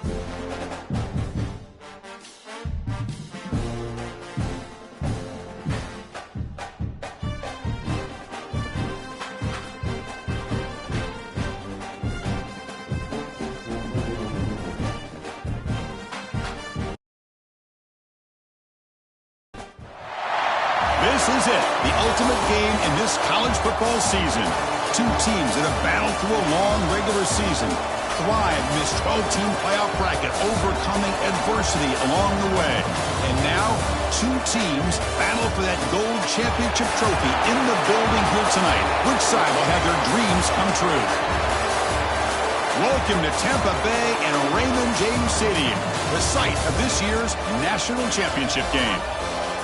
This is it, the ultimate game in this college football season. Two teams that have battled through a long regular season, thrived in this 12-team playoff bracket, overcoming adversity along the way. And now, two teams battle for that gold championship trophy in the building here tonight. Which side will have their dreams come true? Welcome to Tampa Bay and Raymond James Stadium, the site of this year's national championship game,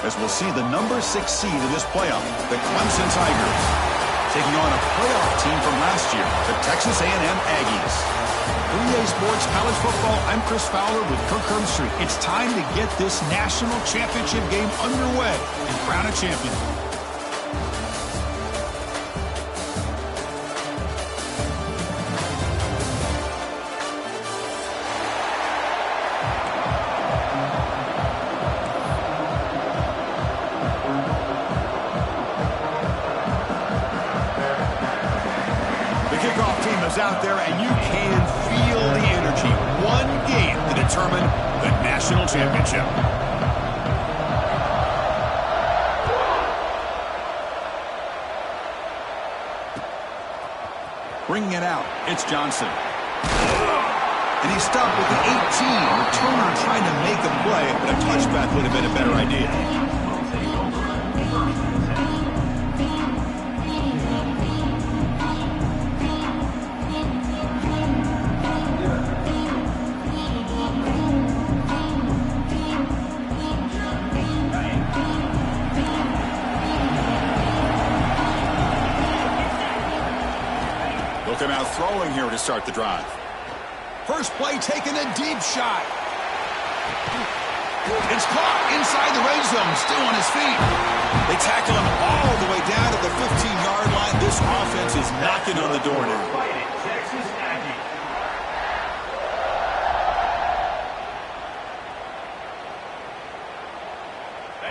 as we'll see the number 6 seed in this playoff, the Clemson Tigers, taking on a playoff team from last year, the Texas A&M Aggies. 3A Sports College Football, I'm Chris Fowler with Kirk Herbstreit. It's time to get this national championship game underway and crown a champion. Out there, and you can feel the energy. One game to determine the national championship. Bringing it out, it's Johnson. And he's stopped with the 18. Returner trying to make a play, but a touchback would have been a better idea. Looking out throwing here to start the drive. First play taking a deep shot. It's caught inside the red zone, still on his feet. They tackle him all the way down to the 15-yard line. This offense is knocking on the door now.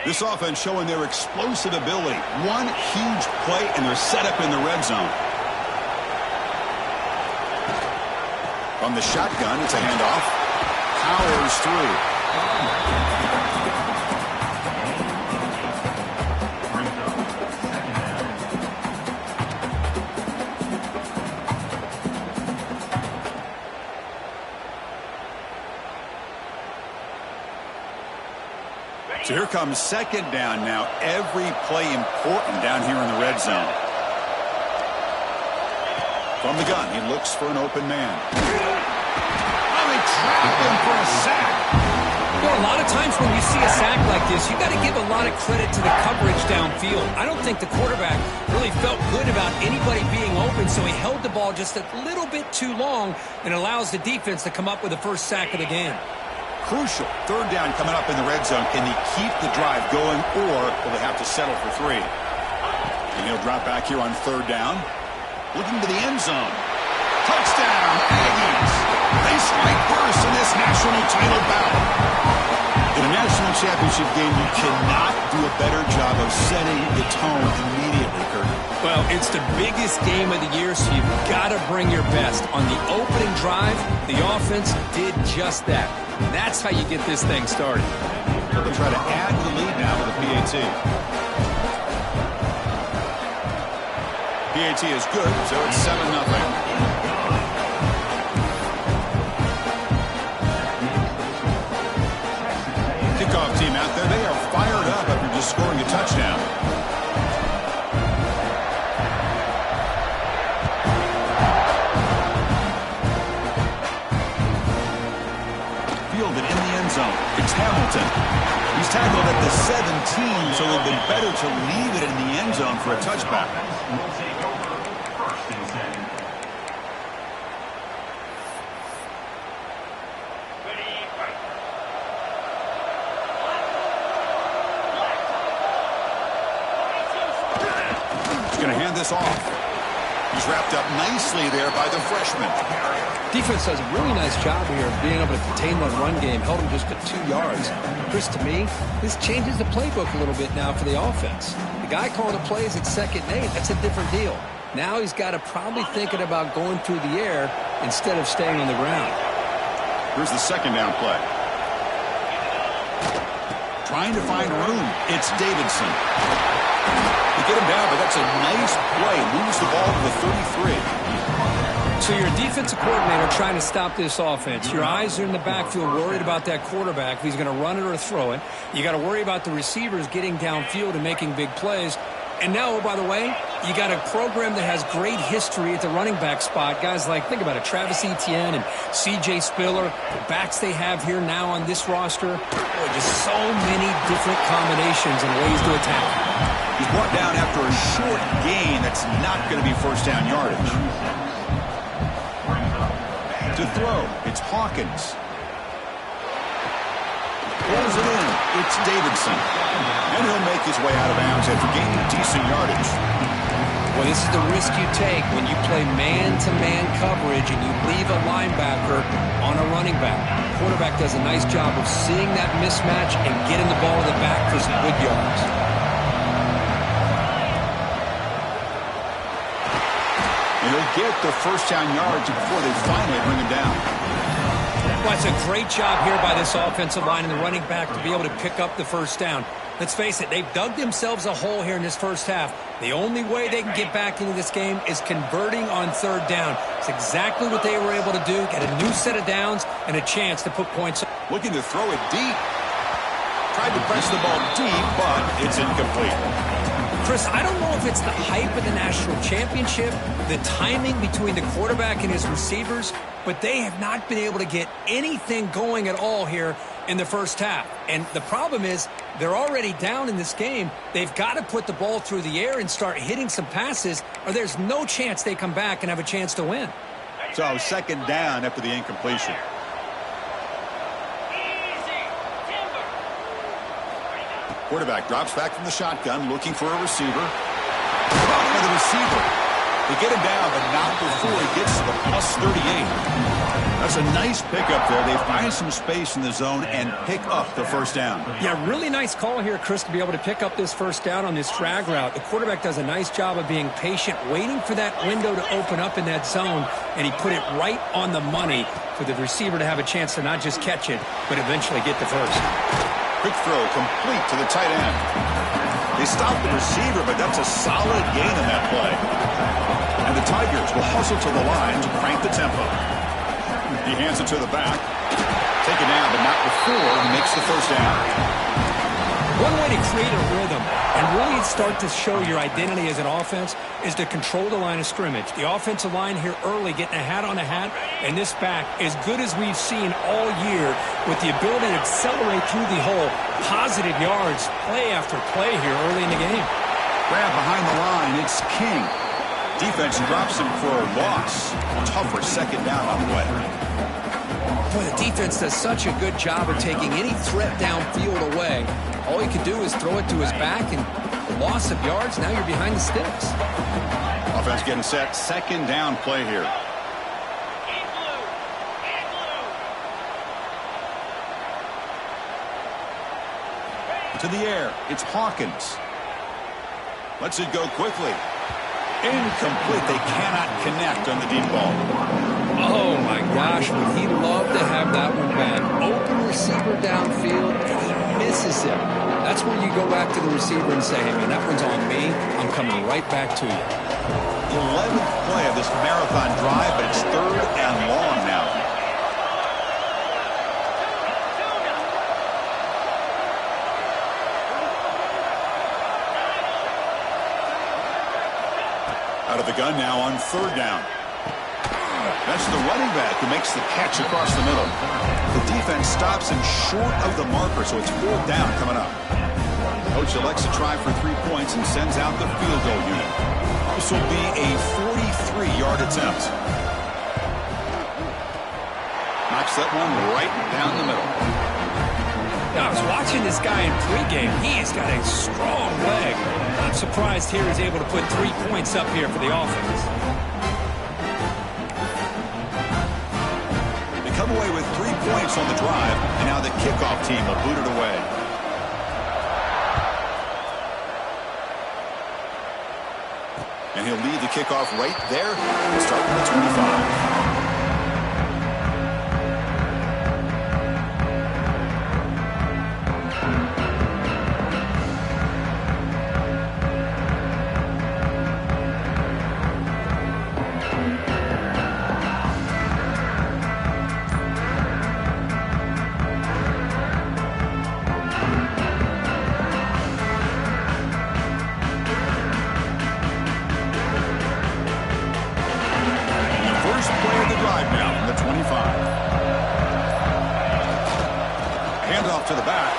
This offense showing their explosive ability. One huge play and they're set up in the red zone. From the shotgun, it's a handoff. Powers through. So here comes second down now. Every play important down here in the red zone. From the gun, he looks for an open man. Oh, they trap him for a sack. You know, a lot of times when you see a sack like this, you got to give a lot of credit to the coverage downfield. I don't think the quarterback really felt good about anybody being open, so he held the ball just a little bit too long and allows the defense to come up with the first sack of the game. Crucial. Third down coming up in the red zone. Can he keep the drive going, or will they have to settle for 3? And he'll drop back here on third down. Looking to the end zone. Touchdown, Aggies. They strike first in this national title battle. In a national championship game, you cannot do a better job of setting the tone immediately, Kurt. Well, it's the biggest game of the year, so you've got to bring your best. On the opening drive, the offense did just that. That's how you get this thing started. They'll try to add to the lead now with a PAT. PAT is good, so it's 7-0. Kickoff team out there, they are fired up after just scoring a touchdown. Fielded in the end zone. It's Hamilton. He's tackled at the 17, so it would have been better to leave it in the end zone for a touchback. He's going to hand this off. He's wrapped up nicely there by the freshman. Defense does a really nice job here of being able to contain the run game, held him just to 2 yards. Chris, to me, this changes the playbook a little bit now for the offense. The guy calling the plays at 2nd and 8, that's a different deal. Now he's got to probably thinking about going through the air instead of staying on the ground. Here's the 2nd down play. Trying to find room. It's Davidson. They get him down, but that's a nice play. Moves the ball to the 33. So you're a defensive coordinator trying to stop this offense. Your eyes are in the backfield worried about that quarterback, if he's going to run it or throw it. You got to worry about the receivers getting downfield and making big plays. And now, oh, by the way, you got a program that has great history at the running back spot. Guys like, think about it, Travis Etienne and C.J. Spiller, the backs they have here now on this roster. Boy, just so many different combinations and ways to attack. He's brought down after a short gain that's not going to be 1st down yardage. To throw, it's Hawkins. Pulls it in, it's Davidson. And he'll make his way out of bounds after gaining decent yardage. Well, this is the risk you take when you play man-to-man coverage and you leave a linebacker on a running back. The quarterback does a nice job of seeing that mismatch and getting the ball to the back for some good yards. And he'll get the 1st down yards before they finally bring him down. Well, it's a great job here by this offensive line and the running back to be able to pick up the 1st down. Let's face it, they've dug themselves a hole here in this 1st half. The only way they can get back into this game is converting on 3rd down. It's exactly what they were able to do, get a new set of downs and a chance to put points up. Looking to throw it deep. Tried to press the ball deep, but it's incomplete. Chris, I don't know if it's the hype of the national championship, the timing between the quarterback and his receivers, but they have not been able to get anything going at all here in the 1st half. And the problem is they're already down in this game. They've got to put the ball through the air and start hitting some passes, or there's no chance they come back and have a chance to win. So 2nd down after the incompletion. Quarterback drops back from the shotgun, looking for a receiver. For the receiver. They get him down, but not before he gets to the +38. That's a nice pickup there. They find some space in the zone and pick up the 1st down. Yeah, really nice call here, Chris, to be able to pick up this 1st down on this drag route. The quarterback does a nice job of being patient, waiting for that window to open up in that zone, and he put it right on the money for the receiver to have a chance to not just catch it, but eventually get the 1st. Quick throw complete to the tight end. They stop the receiver, but that's a solid gain in that play. And the Tigers will hustle to the line to crank the tempo. He hands it to the back. Taken down, but not before he makes the 1st down. One way to create a rhythm and really start to show your identity as an offense is to control the line of scrimmage. The offensive line here early getting a hat on a hat, and this back as good as we've seen all year with the ability to accelerate through the hole. Positive yards, play after play here early in the game. Grab behind the line, it's King. Defense drops him for a loss. Tougher 2nd down on the way. Boy, the defense does such a good job of taking any threat downfield away. All he could do is throw it to his back, and the loss of yards, now you're behind the sticks. Offense getting set. 2nd down play here. To the air, it's Hawkins. Lets it go quickly. Incomplete. They cannot connect on the deep ball. Oh, my gosh, would he love to have that one back. Open receiver downfield, and he misses it. That's where you go back to the receiver and say, hey, man, that one's on me. I'm coming right back to you. 11th play of this marathon drive, but it's 3rd and long now. Out of the gun now on 3rd down. That's the running back who makes the catch across the middle. The defense stops him short of the marker, so it's 4th down coming up. Coach elects to try for 3 points and sends out the field goal unit. This will be a 43-yard attempt. Knocks that one right down the middle. Now, I was watching this guy in pregame. He has got a strong leg. I'm surprised here he's able to put 3 points up here for the offense. come away with 3 points on the drive, and now the kickoff team will boot it away. And he'll leave the kickoff right there to start from the 25. To the back.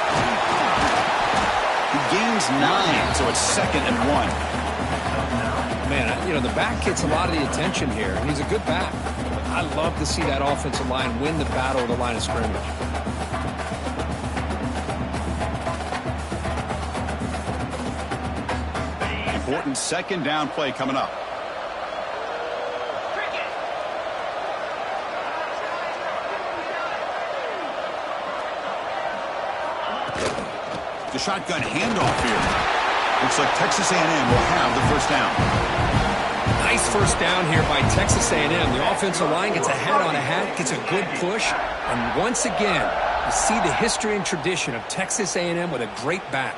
He gains 9, so it's 2nd and 1. Man, you know, the back gets a lot of the attention here, and he's a good back. I love to see that offensive line win the battle of the line of scrimmage. Important 2nd down play coming up. The shotgun handoff here. Looks like Texas A&M will have the first down. Nice first down here by Texas A&M. The offensive line gets a hat on a hat, gets a good push, and once again, you see the history and tradition of Texas A&M with a great back.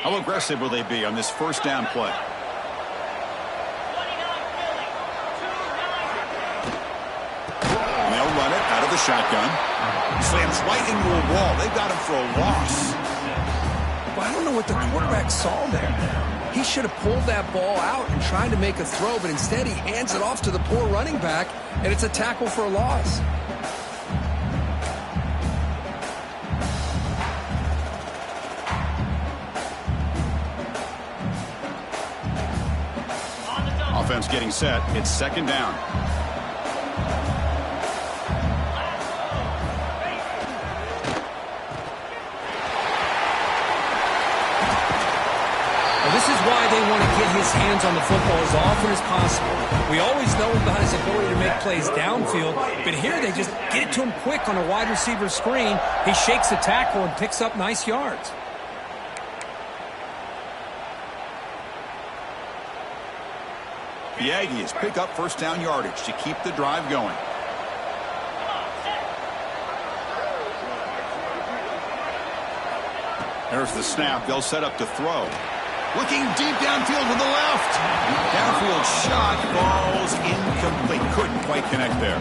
How aggressive will they be on this first down play? And they'll run it out of the shotgun. Slams right into a wall. They got him for a loss. Well, I don't know what the quarterback saw there. He should have pulled that ball out and tried to make a throw, but instead he hands it off to the poor running back, and it's a tackle for a loss. Offense getting set. It's 2nd down. Well, this is why they want to get his hands on the football as often as possible. We always know about his ability to make plays downfield, but here they just get it to him quick on a wide receiver screen. He shakes the tackle and picks up nice yards. The Aggies pick up first down yardage to keep the drive going. There's the snap. They'll set up to throw. Looking deep downfield to the left. Downfield shot falls incomplete. Couldn't quite connect there.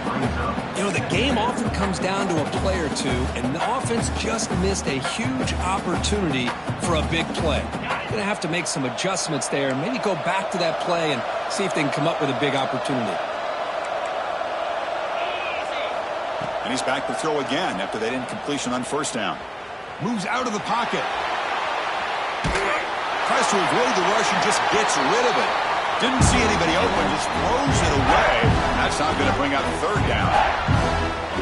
You know, the game often comes down to a play or two, and the offense just missed a huge opportunity for a big play. Going to have to make some adjustments there and maybe go back to that play and see if they can come up with a big opportunity. And he's back to throw again after that incompletion on first down. Moves out of the pocket. Tries to avoid the rush and just gets rid of it. Didn't see anybody open, just throws it away. That's not going to bring up 3rd down.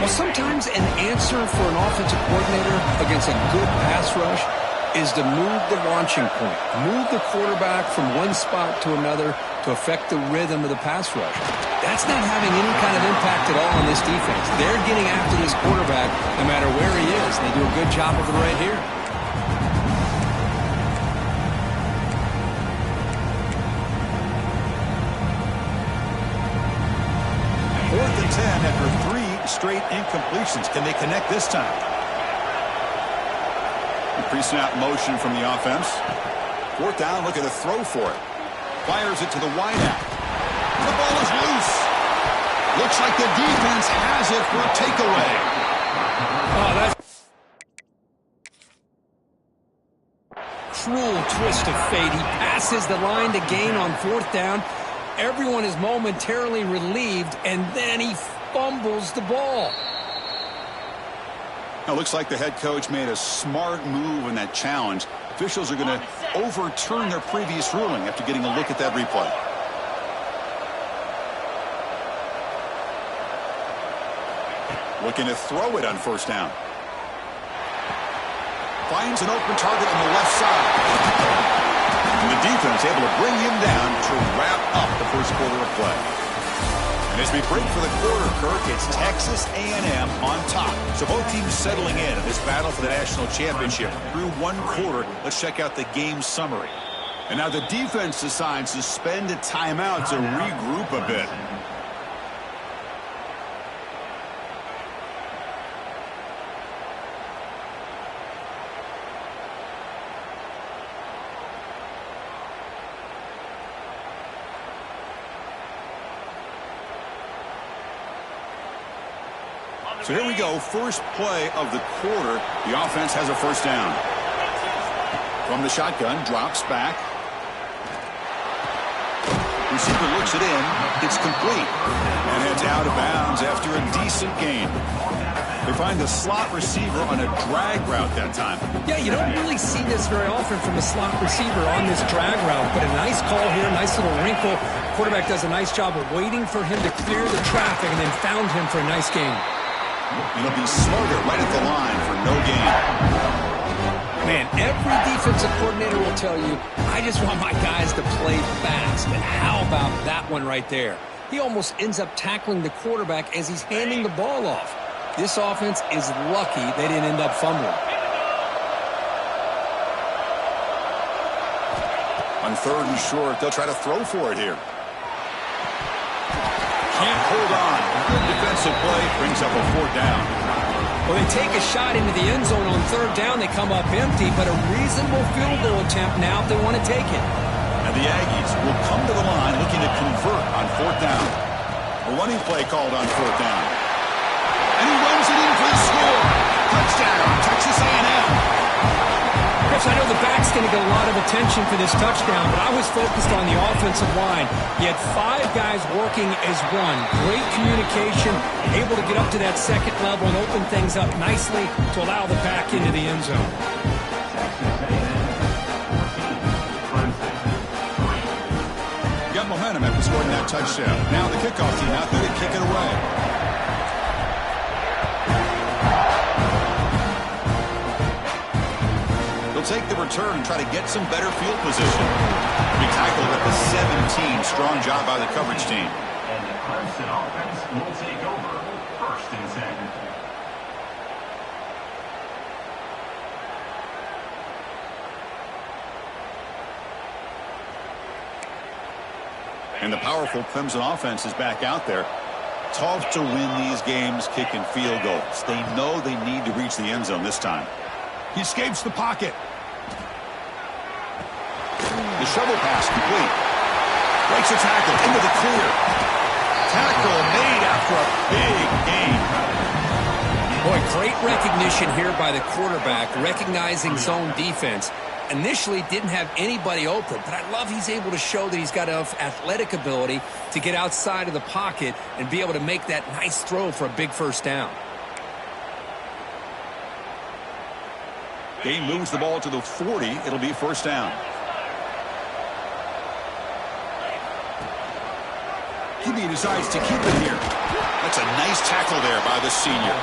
Well, sometimes an answer for an offensive coordinator against a good pass rush is to move the launching point, move the quarterback from one spot to another to affect the rhythm of the pass rush. That's not having any kind of impact at all on this defense. They're getting after this quarterback no matter where he is. They do a good job of it right here. Fourth and 10 after 3 straight incompletions. Can they connect this time? Pre-snap motion from the offense. 4th down, looking to throw for it. Fires it to the wideout. The ball is loose. Looks like the defense has it for a takeaway. Oh, that's cruel twist of fate. He passes the line to gain on 4th down. Everyone is momentarily relieved, and then he fumbles the ball. Now, looks like the head coach made a smart move in that challenge. Officials are going to overturn their previous ruling after getting a look at that replay. Looking to throw it on first down. finds an open target on the left side. And the defense able to bring him down to wrap up the first quarter of play. And as we break for the quarter, Kirk, it's Texas A&M on top. So both teams settling in this battle for the national championship. Through one quarter, let's check out the game summary. And now the defense decides to spend a timeout to regroup a bit. So here we go, first play of the quarter. The offense has a first down. From the shotgun, drops back. Receiver looks it in. It's complete. And heads out of bounds after a decent gain. They find the slot receiver on a drag route that time. Yeah, you don't really see this very often from a slot receiver on this drag route, but a nice call here, nice little wrinkle. Quarterback does a nice job of waiting for him to clear the traffic and then found him for a nice gain. He'll be smarter right at the line for no gain. Man, every defensive coordinator will tell you, I just want my guys to play fast. And how about that one right there? He almost ends up tackling the quarterback as he's handing the ball off. This offense is lucky they didn't end up fumbling. On third and short, they'll try to throw for it here. Can't hold on. Good defensive play brings up a fourth down. Well, they take a shot into the end zone on third down. They come up empty, but a reasonable field goal attempt now if they want to take it. And the Aggies will come to the line looking to convert on fourth down. A running play called on fourth down. And he runs it in for the score. Touchdown, Texas A&M. Chris, I know the back's going to get a lot of attention for this touchdown, but I was focused on the offensive line. You had 5 guys working as one. Great communication, able to get up to that second level and open things up nicely to allow the back into the end zone. Got momentum after scoring that touchdown. Now the kickoff team out there to kick it away. Take the return and try to get some better field position. Be tackled at the 17. Strong job by the coverage team. And the Clemson offense will take over first and 10. And the powerful Clemson offense is back out there. Tough to win these games kicking field goals. They know they need to reach the end zone this time. He escapes the pocket. The shovel pass complete. Breaks a tackle into the clear. Tackle made after a big gain. Boy, great recognition here by the quarterback, recognizing zone defense. Initially didn't have anybody open, but I love he's able to show that he's got enough athletic ability to get outside of the pocket and be able to make that nice throw for a big first down. Game moves the ball to the 40. It'll be first down. QB decides to keep it here. That's a nice tackle there by the senior.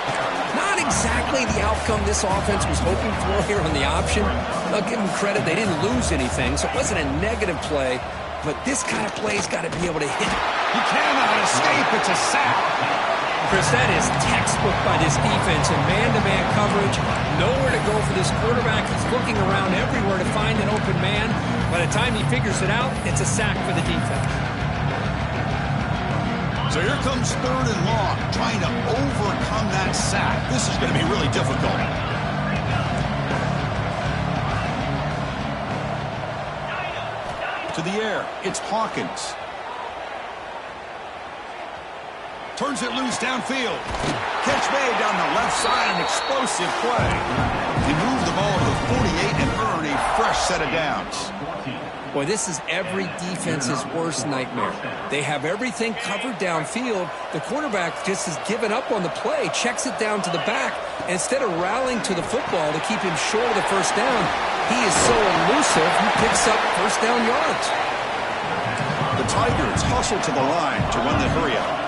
Not exactly the outcome this offense was hoping for here on the option. I'll give them credit. They didn't lose anything, so it wasn't a negative play. But this kind of play's got to be able to hit. He cannot escape. It's a sack. Chris, that is textbook by this defense in man-to-man coverage. Nowhere to go for this quarterback. He's looking around everywhere to find an open man. By the time he figures it out, it's a sack for the defense. So here comes third and long, trying to overcome that sack. This is going to be really difficult. To the air, it's Hawkins. Turns it loose downfield. Catch made down the left side, an explosive play. He moved the ball to the 48 and earned a fresh set of downs. Boy, this is every defense's worst nightmare. They have everything covered downfield. The quarterback just has given up on the play, checks it down to the back. Instead of rallying to the football to keep him short of the first down, he is so elusive, he picks up first down yards. The Tigers hustle to the line to run the hurry-up.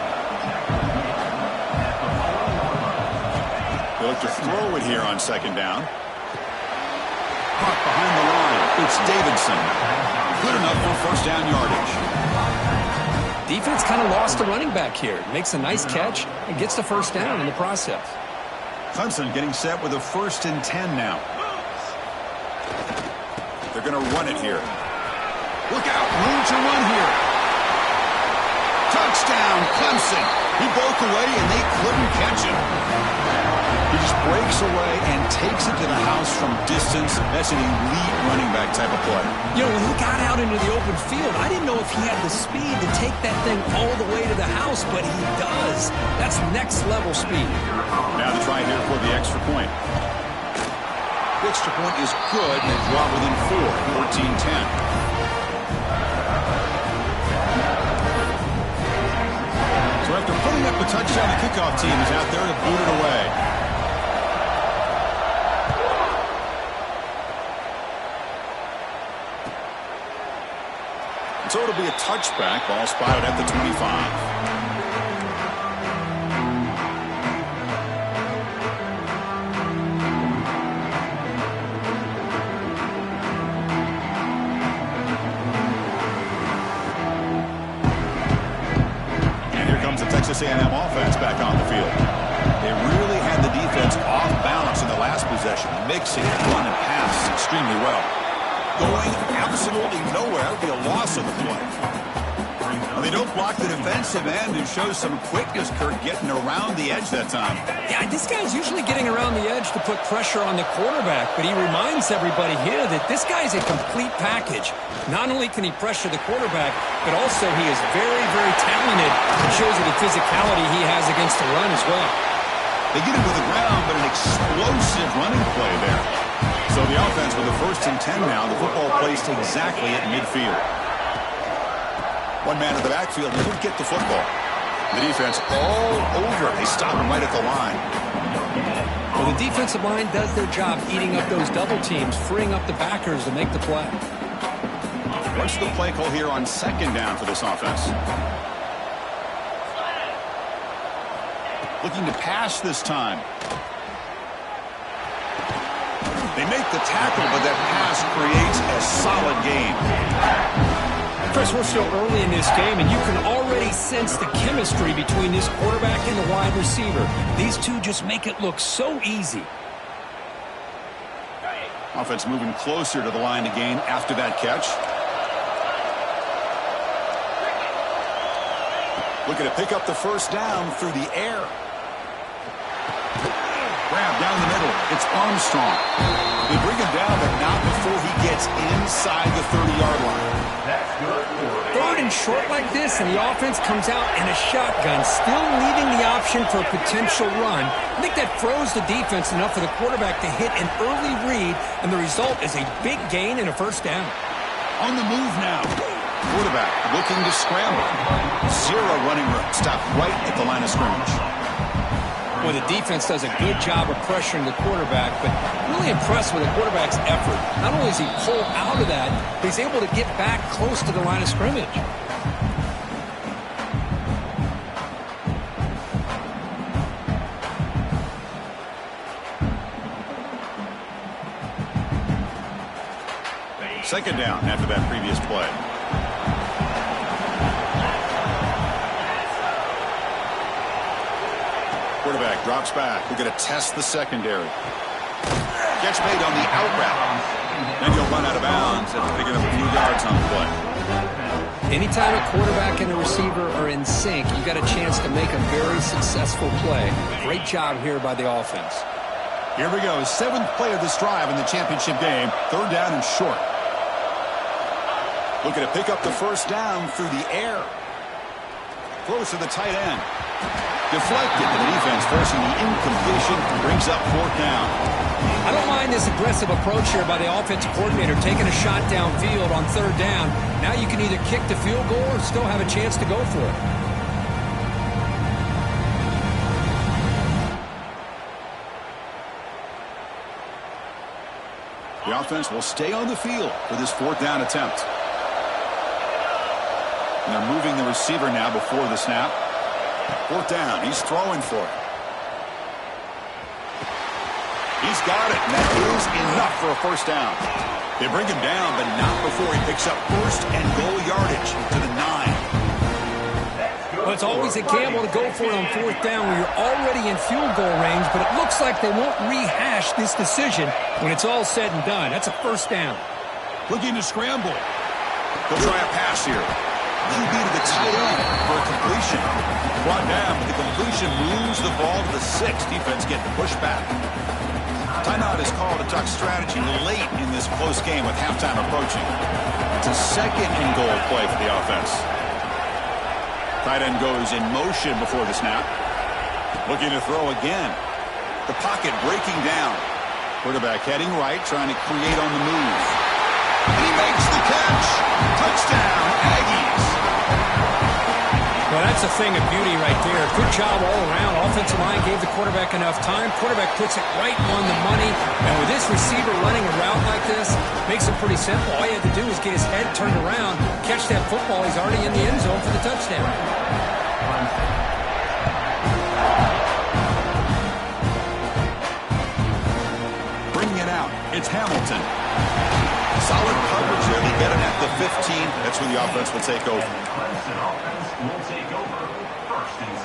They look to throw it here on second down. Caught behind the line. It's Davidson. Good enough for first down yardage. Defense kind of lost the running back here. Makes a nice catch and gets the first down in the process. Clemson getting set with a 1st and 10 now. They're going to run it here. Look out, room to run here. Touchdown, Clemson. He broke away and they couldn't catch him. He just breaks away and takes it to the house from distance. That's an elite running back type of play. You know, when he got out into the open field, I didn't know if he had the speed to take that thing all the way to the house, but he does. That's next level speed. Now to try here for the extra point. The extra point is good, and they draw within 4, 14-10. So after putting up a touchdown, the kickoff team is out there to boot it away. So it'll be a touchback. Ball spotted at the 25. Texas A&M offense back on the field. They really had the defense off balance in the last possession, mixing run and pass extremely well. Going absolutely nowhere would be a loss of the play. Well, they don't block the defensive end and show some quickness, Kurt, getting around the edge that time. Yeah, this guy's usually getting around the edge to put pressure on the quarterback, but he reminds everybody here that this guy's a complete package. Not only can he pressure the quarterback, but also he is very, very talented. It shows you the physicality he has against the run as well. They get him to the ground, but an explosive running play there. So the offense with the 1st and 10 now. The football placed exactly at midfield. One man in the backfield, he didn't get the football. The defense all over. They stop him right at the line. Well, the defensive line does their job eating up those double teams, freeing up the backers to make the play. What's the play call here on 2nd down for this offense? Looking to pass this time. They make the tackle, but that pass creates a solid gain. Chris, we're still early in this game, and you can already sense the chemistry between this quarterback and the wide receiver. These two just make it look so easy. Offense moving closer to the line to gain after that catch. Looking to pick up the first down through the air. Grab down the middle. It's Armstrong. They bring him down, but not before he gets inside the 30-yard line. 3rd and short like this, and the offense comes out in a shotgun, still leaving the option for a potential run. I think that throws the defense enough for the quarterback to hit an early read, and the result is a big gain and a first down. On the move now. Quarterback looking to scramble. 0 running room. Stopped right at the line of scrimmage. Well, the defense does a good job of pressuring the quarterback, but really impressed with the quarterback's effort. Not only is he pulled out of that, but he's able to get back close to the line of scrimmage. Second down after that previous play. Quarterback drops back. We're going to test the secondary. Catch made on the out route. Then you'll run out of bounds after picking up a few yards on the play. Anytime a quarterback and a receiver are in sync, you got a chance to make a very successful play. Great job here by the offense. Here we go. 7th play of this drive in the championship game. 3rd down and short. Looking to pick up the first down through the air. Throws to the tight end. Deflected, and the defense forcing the incompletion, brings up 4th down. I don't mind this aggressive approach here by the offensive coordinator, taking a shot downfield on 3rd down. Now you can either kick the field goal or still have a chance to go for it. The offense will stay on the field for this 4th down attempt. And they're moving the receiver now before the snap. 4th down. He's throwing for it. He's got it, and that is enough for a first down. They bring him down, but not before he picks up first and goal yardage to the 9. Well, it's always a gamble to go for it on fourth down when you're already in field goal range, but it looks like they won't rehash this decision when it's all said and done. That's a first down. Looking to scramble. They'll try a pass here. QB to the tight end for a completion. Brought down, but the completion moves the ball to the 6. Defense getting pushed back. Timeout is called to talk strategy late in this close game with halftime approaching. It's a second and goal play for the offense. Tight end goes in motion before the snap. Looking to throw again. The pocket breaking down. Quarterback heading right, trying to create on the move. He makes the catch. Touchdown, Aggies. Well, that's a thing of beauty right there. Good job all around. Offensive line gave the quarterback enough time. Quarterback puts it right on the money. And with this receiver running a route like this, makes it pretty simple. All you have to do is get his head turned around, catch that football. He's already in the end zone for the touchdown. Bringing it out. It's Hamilton. Solid coverage there. They get it at the 15. That's where the offense will take over. Clemson offense will take over. First and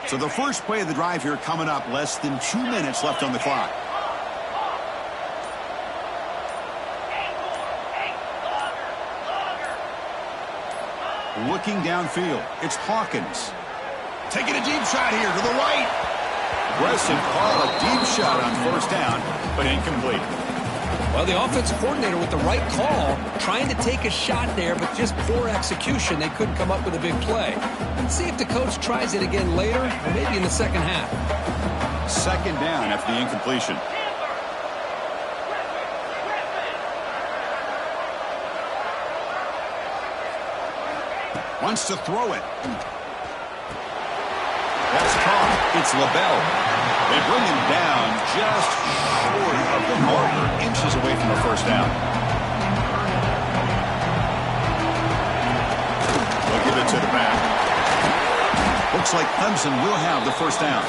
10. So the first play of the drive here coming up. Less than 2 minutes left on the clock. Looking downfield, it's Hawkins. Taking a deep shot here to the right. Aggressive call, a deep shot on first down, but incomplete. Well, the offensive coordinator with the right call, trying to take a shot there, but just poor execution. They couldn't come up with a big play. Let's see if the coach tries it again later, or maybe in the second half. Second down after the incompletion. Wants to throw it. That's caught. It's LaBelle. They bring him down just short of the marker, inches away from the first down. They'll give it to the back. Looks like Clemson will have the first down.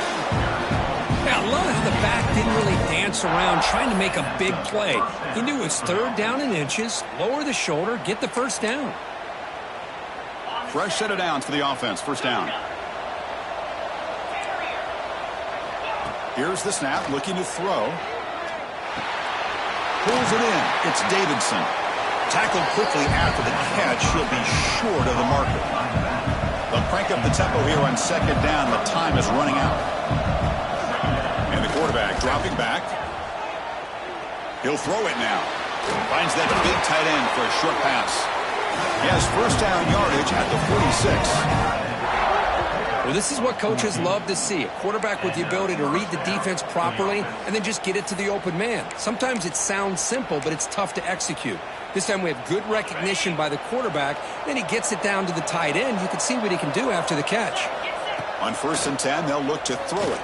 Yeah, I love how the back didn't really dance around trying to make a big play. He knew it was third down in inches, lower the shoulder, get the first down. Fresh set of downs for the offense. First down. Here's the snap, looking to throw. Pulls it in. It's Davidson. Tackled quickly after the catch. He'll be short of the marker. They'll crank up the tempo here on second down. The time is running out. And the quarterback dropping back. He'll throw it now. Finds that big tight end for a short pass. He has first down yardage at the 46. Well, this is what coaches love to see. A quarterback with the ability to read the defense properly and then just get it to the open man. Sometimes it sounds simple, but it's tough to execute. This time we have good recognition by the quarterback. Then he gets it down to the tight end. You can see what he can do after the catch. On first and 10, they'll look to throw it.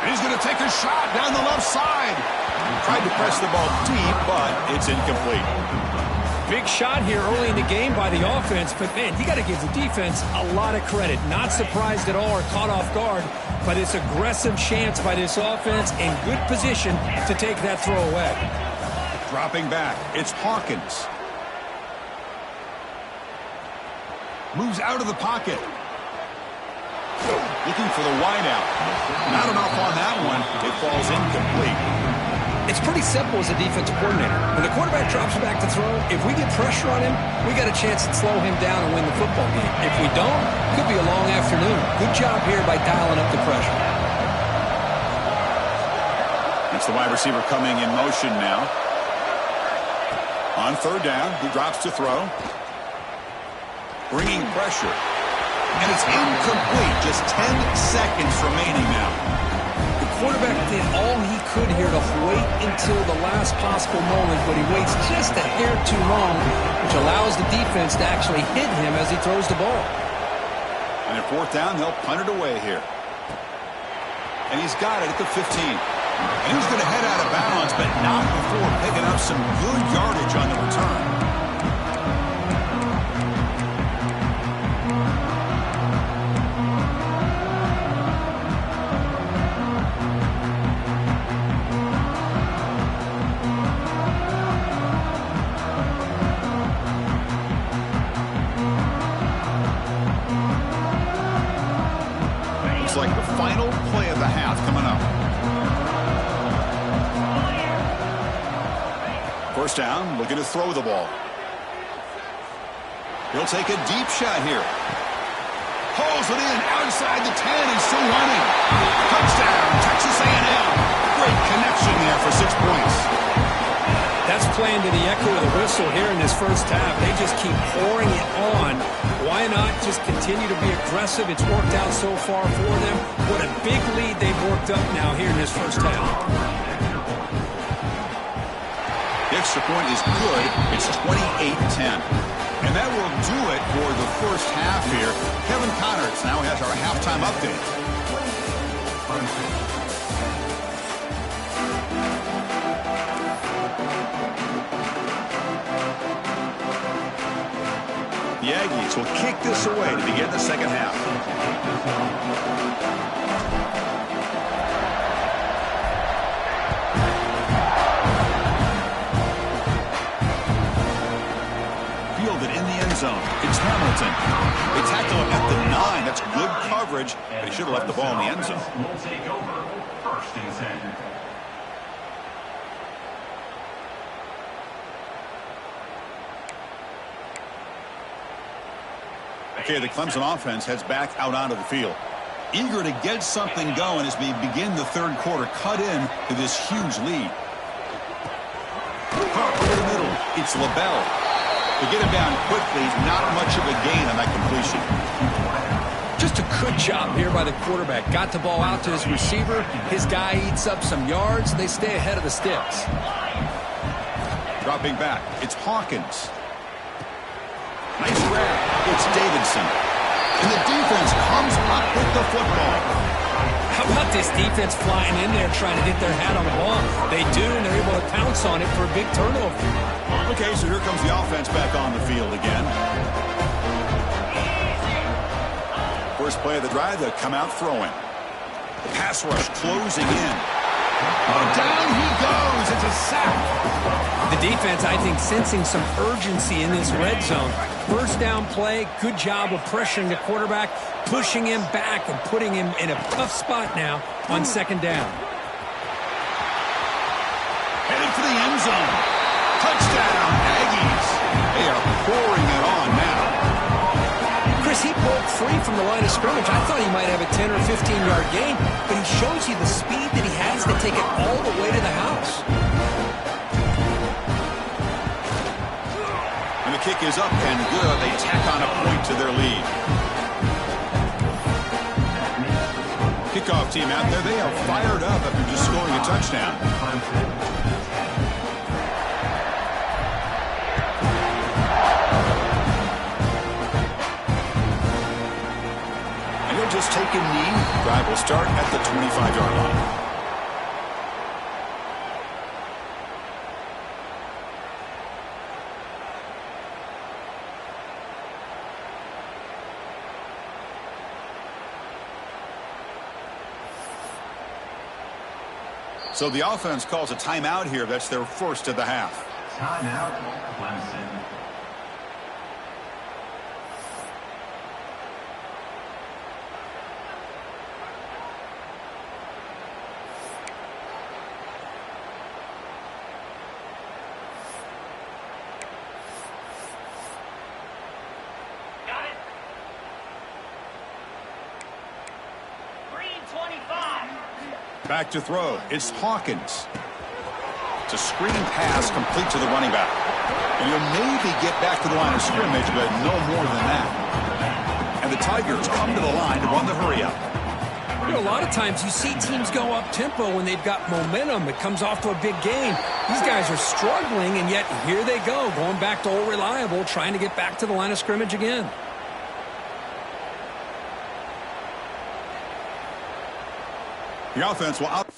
And he's going to take a shot down the left side. Tried to press the ball deep, but it's incomplete. Big shot here early in the game by the offense, but man, you got to give the defense a lot of credit. Not surprised at all or caught off guard by this aggressive chance by this offense in good position to take that throw away. Dropping back, it's Hawkins. Moves out of the pocket. Looking for the wideout. Not enough on that one. It falls incomplete. It's pretty simple as a defensive coordinator. When the quarterback drops back to throw, if we get pressure on him, we got a chance to slow him down and win the football game. If we don't, it could be a long afternoon. Good job here by dialing up the pressure. It's the wide receiver coming in motion now. On third down, he drops to throw. Bringing pressure. And it's incomplete. Just 10 seconds remaining now. Quarterback did all he could here to wait until the last possible moment, but he waits just a hair too long, which allows the defense to actually hit him as he throws the ball. And at fourth down, they'll punt it away here. And he's got it at the 15. And he's going to head out of bounds, but not before picking up some good yardage on the return. Like the final play of the half coming up. First down, looking to throw the ball. He'll take a deep shot here. Pulls it in outside the 10 and still running. Touchdown, Texas A&M. Great connection there for 6 points. That's playing to the echo of the whistle here in this first half. They just keep pouring it on. Why not just continue to be aggressive? It's worked out so far for them. What a big lead they've worked up now here in this first half. The extra point is good. It's 28-10. And that will do it for the first half here. Kevin Connors now has our halftime update. The Aggies will kick this away to begin the second half. Fielded in the end zone. It's Hamilton. They tackle him at the 9. That's good coverage. They should have left the ball in the end zone. Will take over. First and 10. Okay, the Clemson offense heads back out onto the field. Eager to get something going as we begin the third quarter. Cut in to this huge lead. Over the middle, it's LaBelle. To get him down quickly, not much of a gain on that completion. Just a good job here by the quarterback. Got the ball out to his receiver. His guy eats up some yards. They stay ahead of the sticks. Dropping back, it's Hawkins. Nice grab. It's Davidson. And the defense comes up with the football. How about this defense flying in there trying to get their hat on the ball? They do, and they're able to pounce on it for a big turnover. Okay, so here comes the offense back on the field again. First play of the drive, they'll come out throwing. The pass rush closing in. Down he goes. It's a sack. The defense, I think, sensing some urgency in this red zone. First down play, good job of pressuring the quarterback, pushing him back and putting him in a tough spot now on second down. Headed for the end zone. Touchdown, Aggies. They are pouring it on now. Chris, he broke free from the line of scrimmage. I thought he might have a 10 or 15-yard gain, but he shows you the speed that he has to take it all the way to the house. And the kick is up and good. They tack on a point to their lead. Kickoff team out there, they are fired up after just scoring a touchdown. And he'll just take a knee. Drive will start at the 25-yard line. So the offense calls a timeout here. That's their first of the half. Timeout, Clemson. Got it. Green 25. Back to throw. It's Hawkins. It's a screen pass complete to the running back. And he'll maybe get back to the line of scrimmage, but no more than that. And the Tigers come to the line to run the hurry up. You know, a lot of times you see teams go up-tempo when they've got momentum. It comes off to a big gain. These guys are struggling, and yet here they go, going back to old reliable, trying to get back to the line of scrimmage again. The offense will out.